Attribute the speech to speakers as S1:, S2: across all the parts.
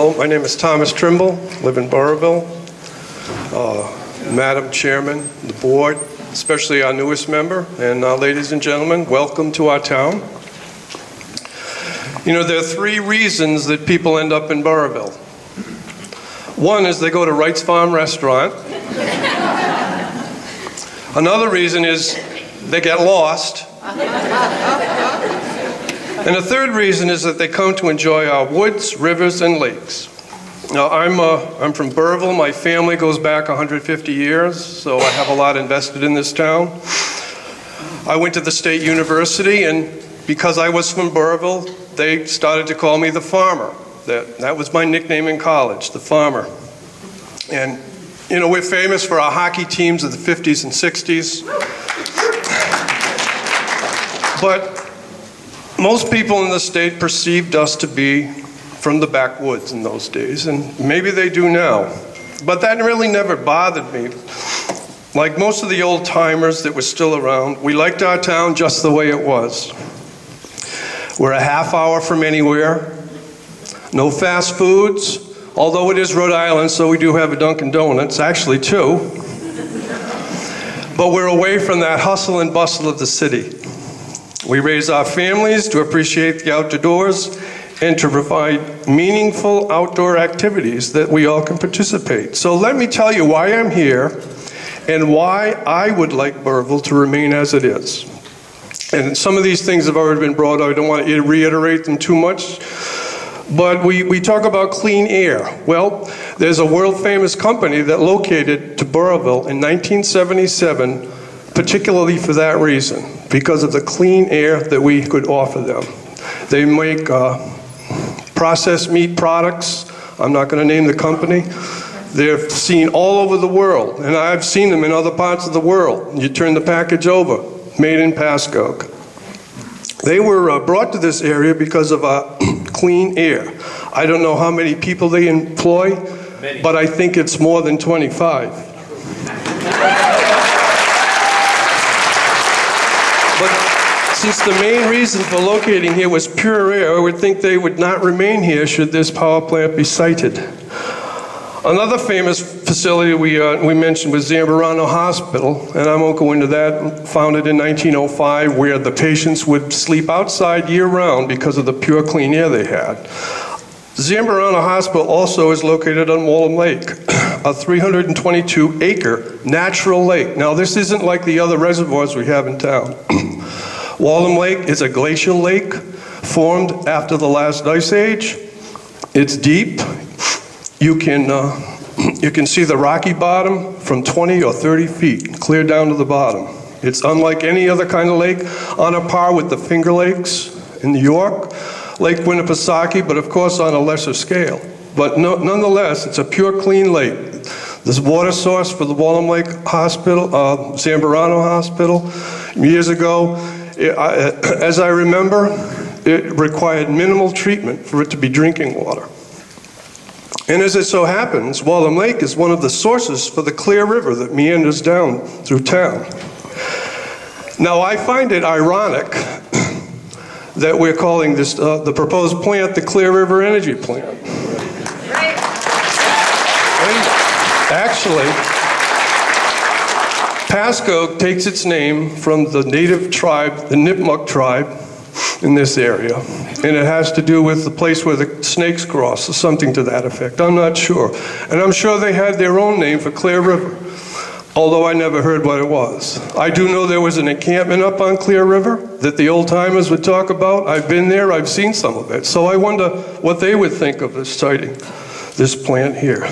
S1: Hello, my name is Thomas Trimble, live in Burrillville. Madam Chairman, the board, especially our newest member, and ladies and gentlemen, welcome to our town. You know, there are three reasons that people end up in Burrillville. One is they go to Wright's Farm Restaurant. Another reason is they get lost. And the third reason is that they come to enjoy our woods, rivers, and lakes. Now, I'm from Burrillville. My family goes back 150 years, so I have a lot invested in this town. I went to the State University, and because I was from Burrillville, they started to call me the farmer. That was my nickname in college, the farmer. And, you know, we're famous for our hockey teams of the 50s and 60s. But most people in the state perceived us to be from the backwoods in those days, and maybe they do now. But that really never bothered me. Like most of the old timers that were still around, we liked our town just the way it was. We're a half hour from anywhere, no fast foods, although it is Rhode Island, so we do have a Dunkin' Donuts, actually two. But we're away from that hustle and bustle of the city. We raise our families to appreciate the outdoors and to provide meaningful outdoor activities that we all can participate. So let me tell you why I'm here and why I would like Burrillville to remain as it is. And some of these things have already been brought up. I don't want to reiterate them too much. But we talk about clean air. Well, there's a world-famous company that located to Burrillville in 1977, particularly for that reason, because of the clean air that we could offer them. They make processed meat products. I'm not going to name the company. They're seen all over the world, and I've seen them in other parts of the world. You turn the package over, made in Pasco. They were brought to this area because of clean air. I don't know how many people they employ, but I think it's more than 25. But since the main reason for locating here was pure air, I would think they would not remain here should this power plant be sited. Another famous facility we mentioned was Zamorano Hospital, and I won't go into that, founded in 1905, where the patients would sleep outside year-round because of the pure clean air they had. Zamorano Hospital also is located on Walham Lake, a 322-acre natural lake. Now, this isn't like the other reservoirs we have in town. Walham Lake is a glacial lake formed after the last ice age. It's deep. You can see the rocky bottom from 20 or 30 feet, clear down to the bottom. It's unlike any other kind of lake, on a par with the Finger Lakes in New York, Lake Winnipesaukee, but of course on a lesser scale. But nonetheless, it's a pure, clean lake. This water source for the Walham Lake Hospital, Zamorano Hospital, years ago, as I remember, it required minimal treatment for it to be drinking water. And as it so happens, Walham Lake is one of the sources for the Clear River that meanders down through town. Now, I find it ironic that we're calling this, the proposed plant, the Clear River Energy Plant. And actually, Pasco takes its name from the native tribe, the Nipmuc tribe, in this area, and it has to do with the place where the snakes cross, or something to that effect. I'm not sure. And I'm sure they had their own name for Clear River, although I never heard what it was. I do know there was an encampment up on Clear River that the old-timers would talk about. I've been there, I've seen some of it. So I wonder what they would think of this siting, this plant here.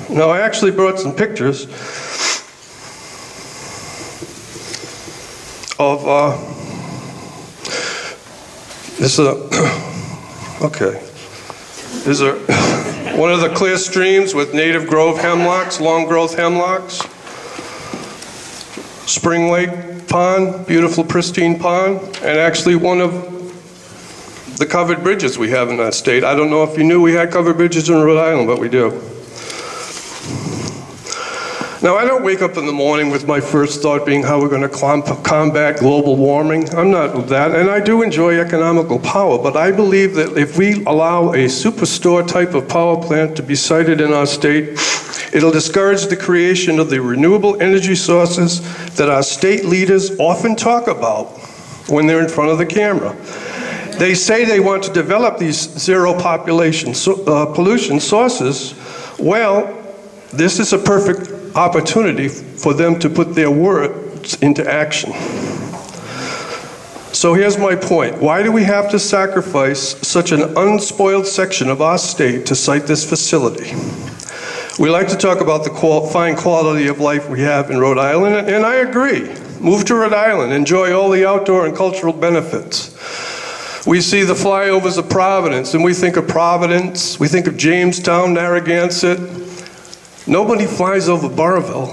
S1: Now, I actually brought some pictures of this is okay. These are one of the clear streams with native grove hemlocks, long growth hemlocks. Spring Lake Pond, beautiful pristine pond, and actually one of the covered bridges we have in that state. I don't know if you knew we had covered bridges in Rhode Island, but we do. Now, I don't wake up in the morning with my first thought being how we're going to combat global warming. I'm not with that, and I do enjoy economical power, but I believe that if we allow a superstore type of power plant to be sited in our state, it'll discourage the creation of the renewable energy sources that our state leaders often talk about when they're in front of the camera. They say they want to develop these zero pollution sources. Well, this is a perfect opportunity for them to put their words into action. So here's my point. Why do we have to sacrifice such an unspoiled section of our state to site this facility? We like to talk about the fine quality of life we have in Rhode Island, and I agree. Move to Rhode Island, enjoy all the outdoor and cultural benefits. We see the flyovers of Providence, and we think of Providence, we think of Jamestown, Narragansett. Nobody flies over Burrillville.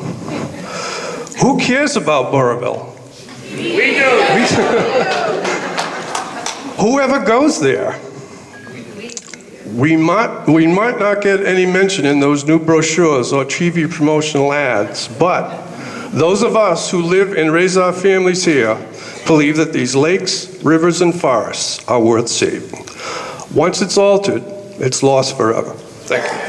S1: Who cares about Burrillville?
S2: We do.
S1: Whoever goes there. We might not get any mention in those new brochures or TV promotional ads, but those of us who live and raise our families here believe that these lakes, rivers, and forests are worth saving. Once it's altered, it's lost forever. Thank you.